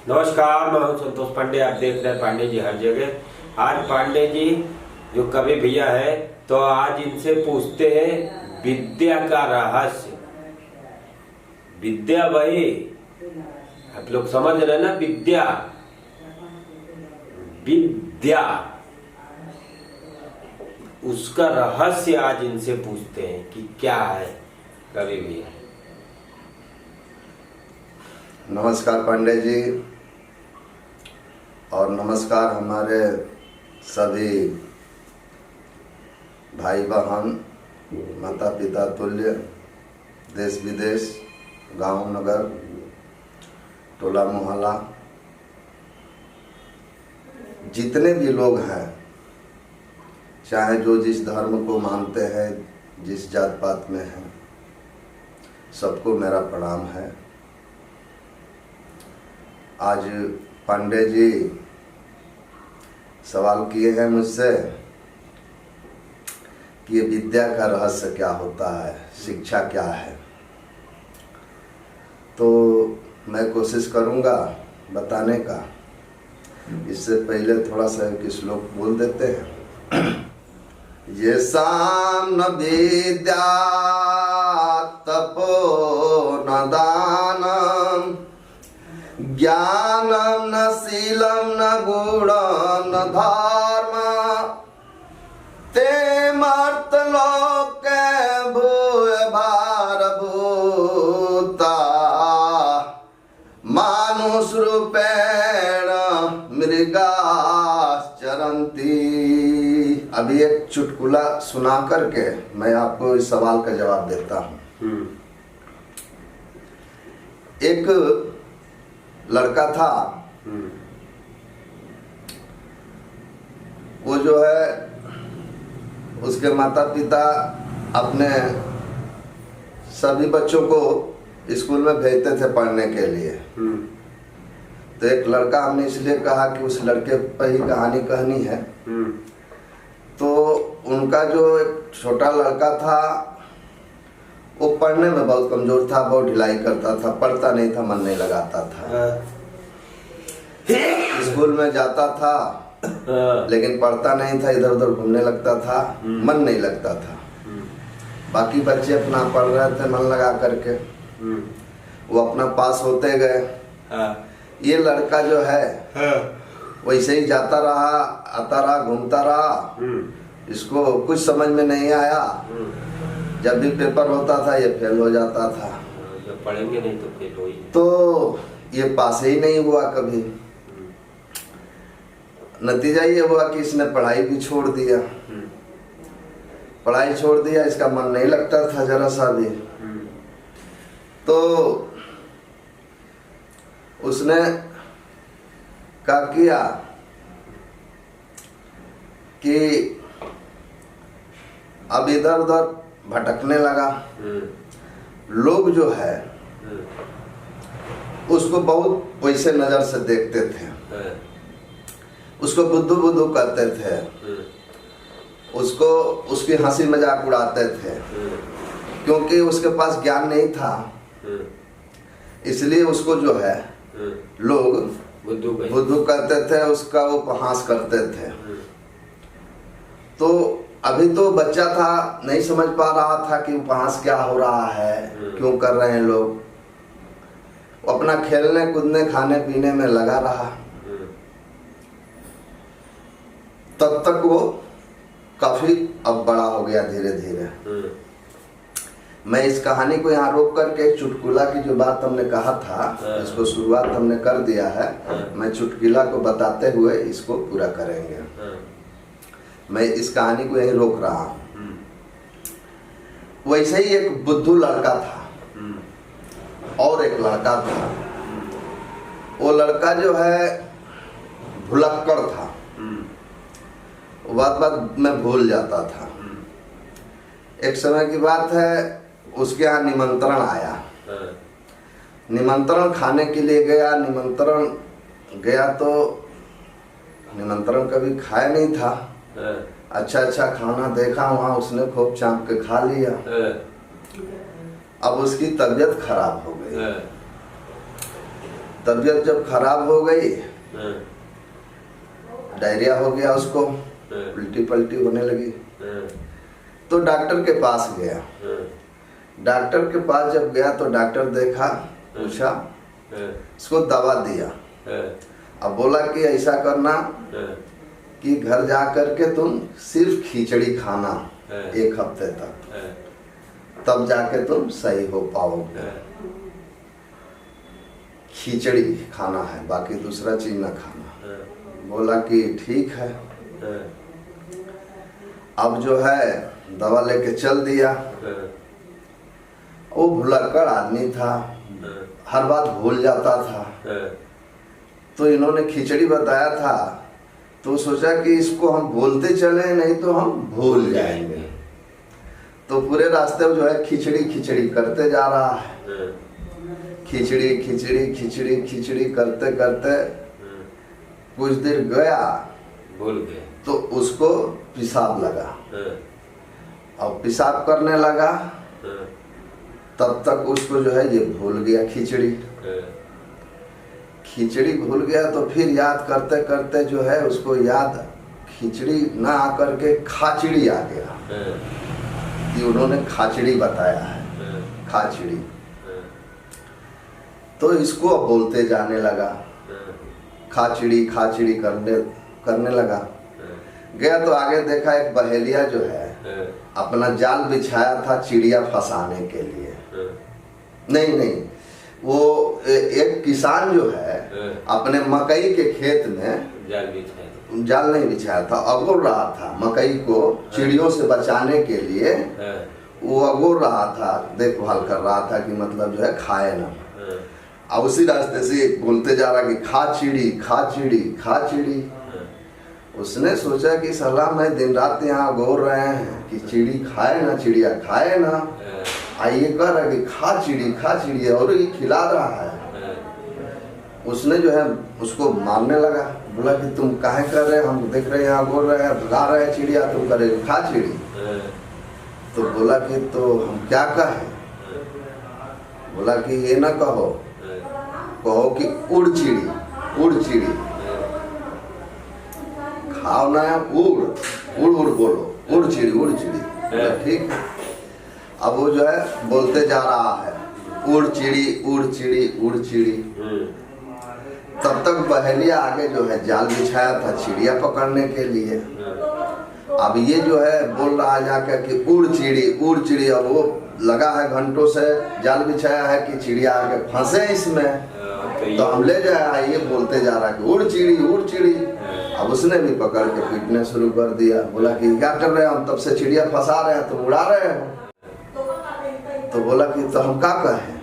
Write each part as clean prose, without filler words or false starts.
नमस्कार, मैं हूं संतोष पांडे। आप देख रहे हैं पांडे जी हर जगह। आज पांडे जी जो कवि भैया है, तो आज इनसे पूछते हैं विद्या का रहस्य। विद्या भाई, आप लोग समझ रहे हैं ना? विद्या विद्या उसका रहस्य आज इनसे पूछते हैं कि क्या है कवि भैया। नमस्कार पांडे जी, और नमस्कार हमारे सभी भाई बहन, माता पिता तुल्य, देश विदेश, गांव नगर, टोला मोहल्ला, जितने भी लोग हैं, चाहे जो जिस धर्म को मानते हैं, जिस जात पात में हैं, सबको मेरा प्रणाम है। आज पांडे जी सवाल किए हैं मुझसे कि ये विद्या का रहस्य क्या होता है, शिक्षा क्या है। तो मैं कोशिश करूंगा बताने का। इससे पहले थोड़ा सा एक श्लोक बोल देते हैं। ये साम न विद्या तपो न दानम, ज्ञानम न शीलम न गुणम न धर्म, ते मर्त लोके भूय भार भूता, मानुष रूपेण मृगाश्चरन्ति। अभी एक चुटकुला सुना करके मैं आपको इस सवाल का जवाब देता हूँ। एक लड़का था, वो जो है उसके माता पिता अपने सभी बच्चों को स्कूल में भेजते थे पढ़ने के लिए। तो एक लड़का, हमने इसलिए कहा कि उस लड़के पर ही कहानी कहनी है। तो उनका जो एक छोटा लड़का था, वो पढ़ने में बहुत कमजोर था, बहुत ढिलाई करता था, पढ़ता नहीं था, मन नहीं लगाता था। स्कूल में जाता था लेकिन पढ़ता नहीं था, इधर उधर घूमने लगता था, मन नहीं लगता था। बाकी बच्चे अपना पढ़ रहे थे मन लगा करके, वो अपना पास होते गए। ये लड़का जो है वैसे ही जाता रहा, आता रहा, घूमता रहा। इसको कुछ समझ में नहीं आया। जब भी पेपर होता था ये फेल हो जाता था। जब पढ़ेंगे नहीं तो फेल हो ही। तो ये पास ही नहीं हुआ कभी। नतीजा ये हुआ कि इसने पढ़ाई भी छोड़ दिया। पढ़ाई छोड़ दिया, इसका मन नहीं लगता था जरा सा भी। तो उसने क्या किया कि अब इधर उधर भटकने लगा। लोग जो है उसको बहुत वैसे नजर से देखते थे, उसको बुद्धू बुद्धू करते थे, उसको उसकी हंसी मजाक उड़ाते थे, क्योंकि उसके पास ज्ञान नहीं था। इसलिए उसको जो है लोग बुद्धू करते थे, उसका उपहास करते थे। तो अभी तो बच्चा था, नहीं समझ पा रहा था कि उपहास क्या हो रहा है, क्यों कर रहे हैं लोग। वो अपना खेलने कूदने खाने पीने में लगा रहा। तब तक वो काफी अब बड़ा हो गया धीरे धीरे। मैं इस कहानी को यहाँ रोक करके चुटकुला की जो बात हमने कहा था, इसको शुरुआत हमने कर दिया है। मैं चुटकुला को बताते हुए इसको पूरा करेंगे। मैं इस कहानी को यहीं रोक रहा हूँ। वैसे ही एक बुद्धू लड़का था और एक लड़का था। वो लड़का जो है भुलक्कड़ था, बात बात में भूल जाता था। एक समय की बात है, उसके यहाँ निमंत्रण आया। निमंत्रण खाने के लिए गया। निमंत्रण गया तो निमंत्रण कभी खाया नहीं था। अच्छा अच्छा खाना देखा वहाँ, उसने खूब चाँप के खा लिया। अब उसकी तबीयत खराब हो गई। तबीयत जब खराब हो गई, डायरिया हो गया उसको, उल्टी पल्टी होने लगी, तो डॉक्टर के पास गया। डॉक्टर के पास जब गया तो डॉक्टर देखा, पूछा, इसको दवा दिया। अब बोला कि ऐसा करना कि घर जा करके तुम सिर्फ खिचड़ी खाना 1 हफ्ते तक, तब जाके तुम सही हो पाओगे। खिचड़ी खाना है, बाकी दूसरा चीज ना खाना। बोला कि ठीक है। अब जो है दवा लेके चल दिया। वो भुलक्कड़ आदमी था, हर बात भूल जाता था। तो इन्होंने खिचड़ी बताया था, तो सोचा कि इसको हम बोलते चले, नहीं तो हम भूल जाएंगे। तो पूरे रास्ते में जो है खिचड़ी खिचड़ी करते जा रहा है। खिचड़ी खिचड़ी खिचड़ी खिचड़ी करते करते कुछ देर गया, भूल गए, तो उसको पेशाब लगा। और पेशाब करने लगा, तब तक उसको जो है ये भूल गया खिचड़ी। खिचड़ी भूल गया तो फिर याद करते करते जो है उसको याद खिचड़ी ना आकर के खाचड़ी आ गया कि उन्होंने खाचड़ी बताया है, खाचड़ी। तो इसको अब बोलते जाने लगा, खाचड़ी खाचड़ी करने लगा। गया तो आगे देखा एक बहेलिया जो है अपना जाल बिछाया था चिड़िया फंसाने के लिए। नहीं, वो एक किसान जो है अपने मकई के खेत में जाल नहीं बिछाया था, अगोर रहा था मकई को चिड़ियों से बचाने के लिए। वो अगोर रहा था, देखभाल कर रहा था कि मतलब जो है खाए ना। अब उसी रास्ते से बोलते जा रहा कि खा चिड़ी खा चिड़ी खा चिड़ी। उसने सोचा कि सलाह मैं दिन रात यहाँ गोर रहे हैं कि चिड़ी खाए ना, चिड़िया खाए ना, आइए कह रहा कि खा चिड़ी और ये खिला रहा है। उसने जो है उसको मारने लगा। बोला कि तुम काहे कर रहे, हम देख रहे हैं यहाँ बोल रहे हैं, भगा रहे हैं चिड़िया, तुम करे खा चिड़ी। तो बोला कि तो हम क्या कहें। बोला कि ये ना कहो, कहो कि उड़ चिड़ी खाओ ना, उड़ बोलो, उड़ चिड़ी ठीक है। अब वो जो है बोलते जा रहा है उड़ चिड़ी। तब तक बहेलिया आगे जो है जाल बिछाया था चिड़िया पकड़ने के लिए। अब ये जो है बोल रहा है जाकर कि उड़ चिड़ी। अब वो लगा है घंटों से जाल बिछाया है कि चिड़िया आके फंसे इसमें, तो हम ले जाए, ये बोलते जा रहा है कि उड़ चिड़ी। अब उसने भी पकड़ के पीटने शुरू कर दिया। बोला कि क्या कर रहे हो, हम तब से चिड़िया फंसा रहे हैं, तुम उड़ा रहे हो। तो बोला कि तो हम क्या कहें।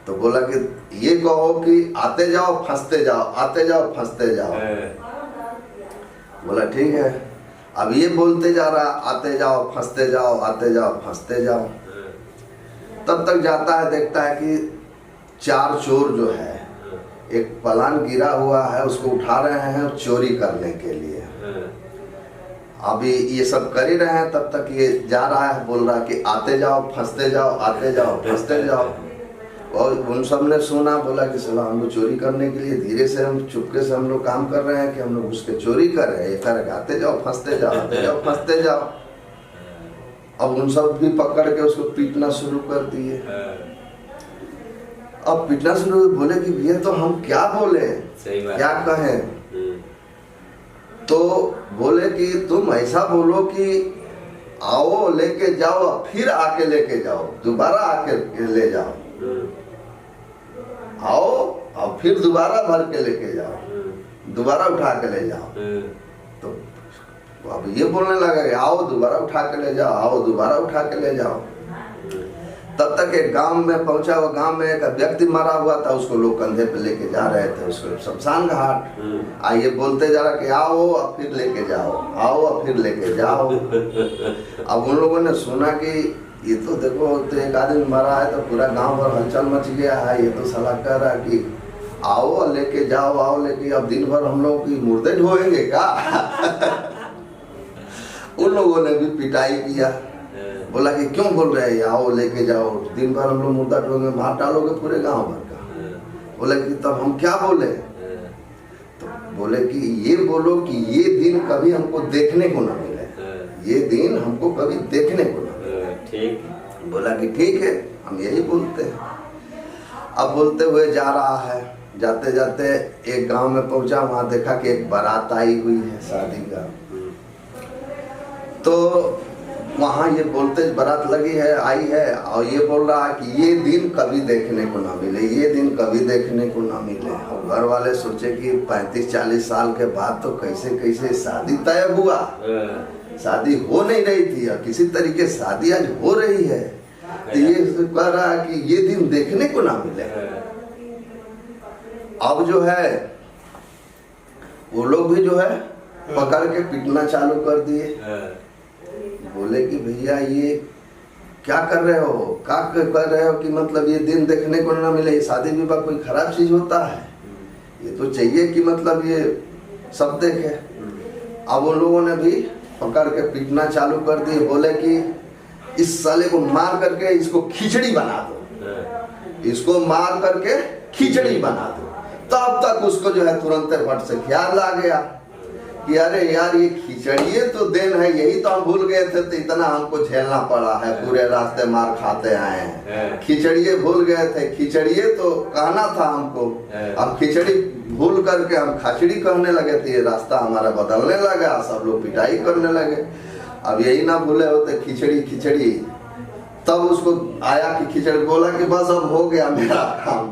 तो बोला कि ये कहो कि आते जाओ फंसते जाओ, आते जाओ फंसते जाओ। बोला ठीक है। अब ये बोलते जा रहा आते जाओ फंसते जाओ, आते जाओ फंसते जाओ। तब तक जाता है, देखता है कि 4 चोर जो है, एक पलान गिरा हुआ है उसको उठा रहे हैं चोरी करने के लिए। अभी ये सब कर ही रहे हैं, तब तक ये जा रहा है, बोल रहा है कि आते जाओ फंसते जाओ, आते जाओ फंसते जाओ। और उन सब ने सुना, बोला कि सलाह हम लोग चोरी करने के लिए धीरे से, हम चुपके से हम लोग काम कर रहे हैं कि हम लोग उसके चोरी कर रहे हैं। ये कर आते जाओ फंसते जाओ, आते जाओ फंसते जाओ। अब उन सब भी पकड़ के उसको पीटना शुरू कर दिए। अब पीटना शुरू, बोले कि भैया तो हम क्या बोले, क्या कहें। तो बोले कि तुम ऐसा बोलो कि आओ लेके जाओ, फिर आके लेके जाओ, दोबारा आके ले जाओ, आओ और फिर दोबारा भर के लेके जाओ, दोबारा उठा के ले जाओ। तो अब ये बोलने लगा कि आओ दोबारा उठा के ले जाओ, आओ दोबारा उठा के ले जाओ। तब तक एक गांव में पहुंचा। वो गांव में एक व्यक्ति मरा हुआ था, उसको लोग कंधे पे लेके जा रहे थे, उसको शमशान घाट। आइए बोलते जा रहा कि आओ अब फिर लेके जाओ, आओ अब फिर लेके जाओ। अब उन लोगों ने सुना कि ये तो देखो, तो एक आदमी मरा है तो पूरा गांव भर हलचल मच गया है। ये तो सलाह कह रहा कि आओ लेके जाओ, आओ लेके, अब दिन भर हम लोग की मुर्दे ढोएंगे क्या। उन लोगों ने भी पिटाई किया। बोला कि क्यों बोल रहे हैं आओ लेके जाओ, दिन भर हम लोग मुर्दा ढोएंगे, मार डालोगे पूरे गांव भर का। बोला कि तब हम क्या बोले? तो बोले कि ये बोलो कि ये दिन कभी हमको देखने को ना मिले, ये दिन हमको कभी देखने को ना मिले। ठीक। बोला कि ठीक है, हम यही बोलते हैं। अब बोलते हुए जा रहा है, जाते जाते एक गांव में पहुंचा, वहां देखा कि एक बारात आई हुई है शादी का। तो वहाँ ये बोलते बारात लगी है, आई है, और ये बोल रहा है कि ये दिन कभी देखने को ना मिले, ये दिन कभी देखने को ना मिले। और घर वाले सोचे कि 35-40 साल के बाद तो कैसे कैसे शादी तय हुआ, शादी हो नहीं रही थी और किसी तरीके शादी आज हो रही है, तो ये कह रहा है कि ये दिन देखने को ना मिले। अब जो है वो लोग भी जो है पकड़ के पीटना चालू कर दिए। बोले कि भैया ये क्या कर रहे हो, क्या कर रहे हो कि मतलब ये दिन देखने को ना मिले, शादी विवाह कोई खराब चीज होता है, ये तो चाहिए कि मतलब ये सब देखे। अब उन लोगों ने भी पकड़ के पीटना चालू कर दिए। बोले कि इस साले को मार करके इसको खिचड़ी बना दो, इसको मार करके खिचड़ी बना दो। तब तक उसको जो है तुरंत फट से ख्याल आ गया कि अरे यार ये खिचड़ी तो दिन है, यही तो हम भूल गए थे, तो इतना हमको झेलना पड़ा है, पूरे रास्ते मार खाते आए हैं। खिचड़ी भूल गए थे, खिचड़ी तो कहना था हमको, अब खिचड़ी भूल करके हम खिचड़ी कहने लगे थे, ये रास्ता हमारा बदलने लगा, सब लोग पिटाई करने लगे। अब यही ना भूले होते खिचड़ी खिचड़ी, तब उसको आया कि खिचड़ी, बोला कि बस अब हो गया मेरा काम।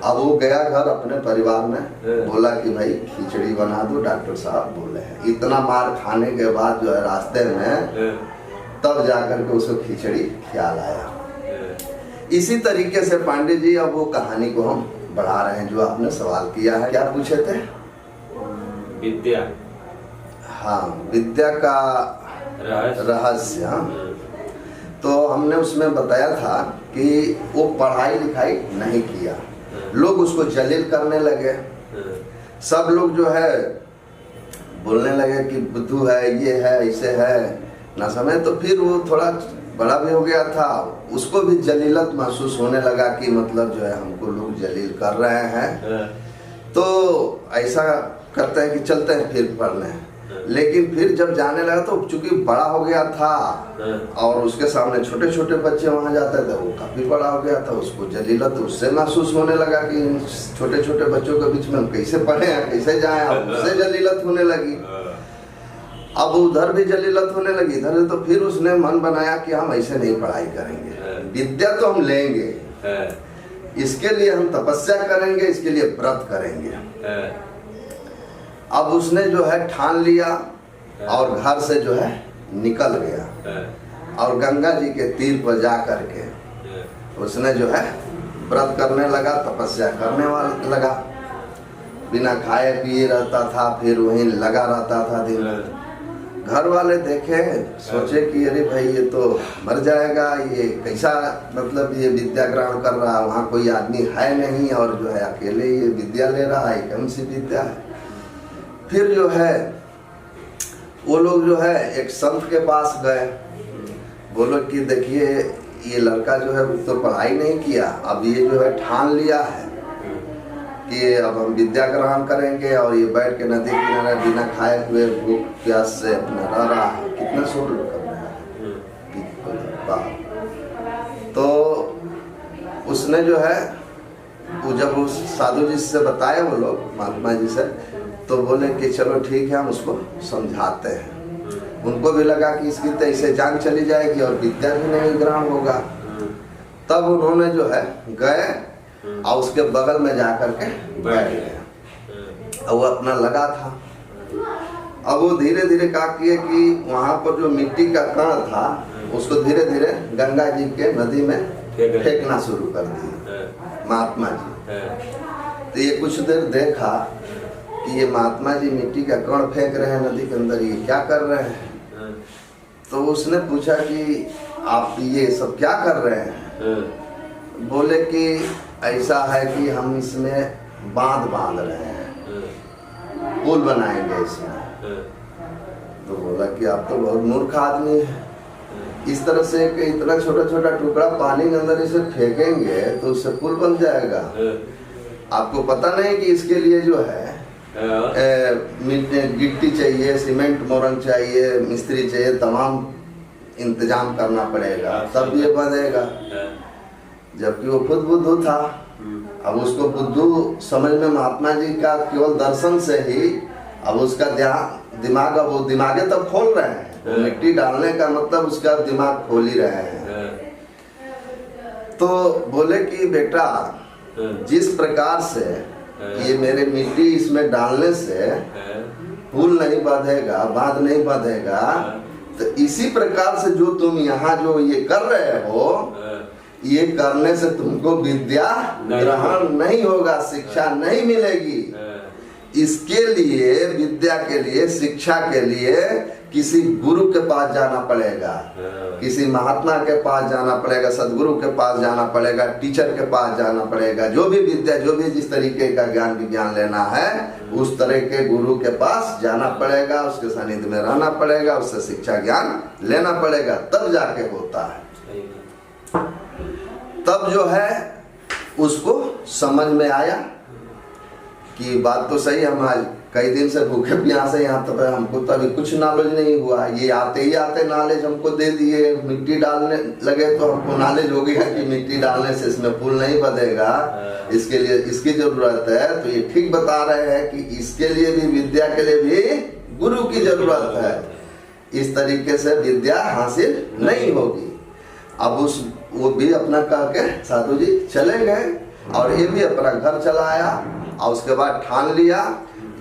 अब वो गया घर अपने परिवार में, बोला कि भाई खिचड़ी बना दो, डॉक्टर साहब बोले हैं। इतना मार खाने के बाद जो है रास्ते में तब जाकर के उसको खिचड़ी ख्याल आया। इसी तरीके से पांडे जी अब वो कहानी को हम बढ़ा रहे हैं जो आपने सवाल किया है। क्या पूछे थे? विद्या। हाँ, विद्या का रहस्य। तो हमने उसमें बताया था कि वो पढ़ाई लिखाई नहीं किया, लोग उसको जलील करने लगे। सब लोग जो है बोलने लगे कि बुद्धू है, ये है, ऐसे है ना समय। तो फिर वो थोड़ा बड़ा भी हो गया था, उसको भी जलीलत महसूस होने लगा कि मतलब जो है हमको लोग जलील कर रहे हैं। तो ऐसा करते हैं कि चलते हैं फिर पढ़ने। लेकिन फिर जब जाने लगा तो चूंकि बड़ा हो गया था और उसके सामने छोटे छोटे बच्चे वहां जाते थे, वो काफी बड़ा हो गया था, उसको जलीलत उससे महसूस होने लगा कि छोटे छोटे बच्चों के बीच में हम कैसे पढ़े हैं, कैसे जाए, उससे जलीलत होने लगी। अब उधर भी जलीलत होने लगी, इधर। तो फिर उसने मन बनाया कि हम ऐसे नहीं पढ़ाई करेंगे, विद्या तो हम लेंगे, इसके लिए हम तपस्या करेंगे, इसके लिए व्रत करेंगे। अब उसने जो है ठान लिया और घर से जो है निकल गया और गंगा जी के तीर पर जा करके उसने जो है व्रत करने लगा, तपस्या करने वाला लगा। बिना खाए पिए रहता था, फिर वहीं लगा रहता था दिन। घर वाले देखे, सोचे कि अरे भाई ये तो मर जाएगा, ये कैसा मतलब ये विद्या ग्रहण कर रहा है, वहाँ कोई आदमी है नहीं और जो है अकेले ये विद्या ले रहा है, कौन सी विद्या है। फिर जो है वो लोग जो है एक संत के पास गए, बोलो कि देखिए ये लड़का जो है तो पढ़ाई नहीं किया, अब ये जो है ठान लिया है कि अब हम विद्या ग्रहण करेंगे और ये बैठ के नदी किनारे बिना खाए हुए भूख प्यास से अपना रह रहा है, कितना शोर कर रहा है। तो उसने जो है वो जब उस साधु जी से बताए वो लोग महात्मा जी से, तो बोले कि चलो ठीक है हम उसको समझाते हैं। उनको भी लगा कि इसकी तो ऐसे जान चली जाएगी और विद्या भी नहीं ग्रहण होगा। तब उन्होंने जो है गए और उसके बगल में जाकर के बैठ गए और वो अपना लगा था। अब वो धीरे धीरे क्या किए कि वहां पर जो मिट्टी का कण था उसको धीरे धीरे गंगा जी के नदी में फेंकना शुरू कर दिए महात्मा जी। तो ये कुछ देर देखा कि ये महात्मा जी मिट्टी का कण फेंक रहे हैं नदी के अंदर, ये क्या कर रहे हैं। तो उसने पूछा कि आप ये सब क्या कर रहे हैं। बोले कि ऐसा है कि हम इसमें बांध रहे हैं, पुल बनाएंगे इसमें। तो बोला कि आप तो बहुत मूर्ख आदमी है, इस तरह से इतना छोटा छोटा टुकड़ा पानी के अंदर इसे फेंकेंगे तो उससे पुल बन जाएगा। आपको पता नहीं कि इसके लिए जो है गिट्टी चाहिए, सीमेंट मोरंग चाहिए, मिस्त्री चाहिए, तमाम इंतजाम करना पड़ेगा तब ये बनेगा। जबकि वो खुद बुद्धू था। अब उसको बुद्धू समझ में महात्मा जी का केवल दर्शन से ही अब उसका दिमाग अब वो दिमागे तब खोल रहे हैं। मिट्टी डालने का मतलब उसका दिमाग खोल ही रहे हैं। तो बोले कि बेटा जिस प्रकार से ये मेरे मिट्टी इसमें डालने से पुल नहीं बंधेगा, बांध नहीं बंधेगा, तो इसी प्रकार से जो तुम यहाँ जो ये कर रहे हो, ये करने से तुमको विद्या ग्रहण नहीं होगा, शिक्षा नहीं मिलेगी। इसके लिए विद्या के लिए, शिक्षा के लिए किसी गुरु के पास जाना पड़ेगा, किसी महात्मा के पास जाना पड़ेगा, सदगुरु के पास जाना पड़ेगा, टीचर के पास जाना पड़ेगा। जो भी विद्या, जो भी जिस तरीके का ज्ञान विज्ञान लेना है, उस तरह के गुरु के पास जाना पड़ेगा, उसके सानिध्य में रहना पड़ेगा, उससे शिक्षा ज्ञान लेना पड़ेगा, तब जाके होता है। तब जो है उसको समझ में आया कि बात तो सही, हम आज कई दिन से भूखे प्यासे यहाँ तक, हमको तो अभी कुछ नॉलेज नहीं हुआ। ये आते ही आते नॉलेज हमको दे दिए, मिट्टी डालने लगे तो हमको नॉलेज हो गया कि मिट्टी डालने से इसमें पुल नहीं बंधेगा, इसके लिए इसकी जरूरत है। तो ये ठीक बता रहे हैं कि इसके लिए भी, विद्या के लिए भी गुरु की जरूरत है। इस तरीके से विद्या हासिल नहीं होगी। अब वो भी अपना कह के साधु जी चले गए और ये भी अपना घर चला आया। और उसके बाद ठान लिया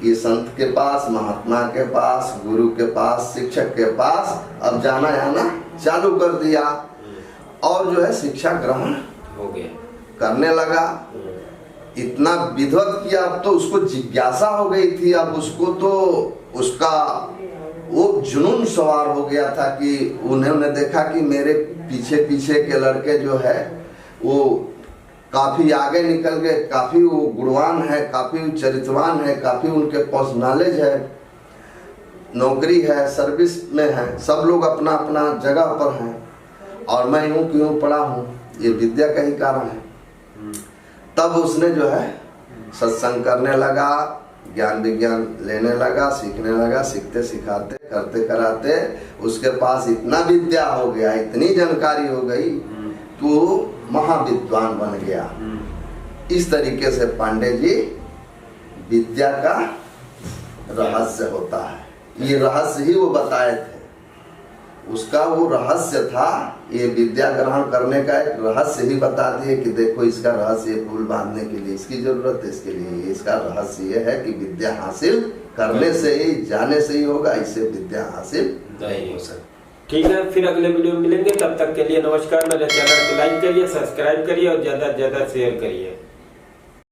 कि संत के पास, महात्मा के पास, गुरु के पास, शिक्षक के पास अब जाना आना चालू कर दिया। और जो है शिक्षा ग्रहण हो गया, करने लगा। इतना विधिवत किया, अब तो उसको जिज्ञासा हो गई थी। अब उसको तो उसका वो जुनून सवार हो गया था कि उन्होंने देखा कि मेरे पीछे पीछे के लड़के जो है वो काफी आगे निकल गए, काफी वो गुणवान है, काफी चरित्रवान है, काफी उनके पास नॉलेज है, नौकरी है, सर्विस में है, सब लोग अपना अपना जगह पर हैं, और मैं यूं क्यों पड़ा हूँ, ये विद्या का ही कारण है। तब उसने जो है सत्संग करने लगा, ज्ञान विज्ञान लेने लगा, सीखने लगा। सीखते सिखाते करते कराते उसके पास इतना विद्या हो गया, इतनी जानकारी हो गई तो महाविद्वान बन गया। इस तरीके से पांडे जी विद्या का रहस्य होता है। ये रहस्य ही वो बताए थे, उसका वो रहस्य था। ये विद्या ग्रहण करने का एक रहस्य ही बता दिए कि देखो इसका रहस्य, पुल बांधने के लिए इसकी जरूरत है, इसके लिए इसका रहस्य ये है कि विद्या हासिल करने से ही, जाने से ही होगा, इससे विद्या हासिल नहीं हो सकती। ठीक है, फिर अगले वीडियो में मिलेंगे। तब तक के लिए नमस्कार। मेरे चैनल को लाइक करिए, सब्सक्राइब करिए और ज्यादा से ज्यादा शेयर करिए।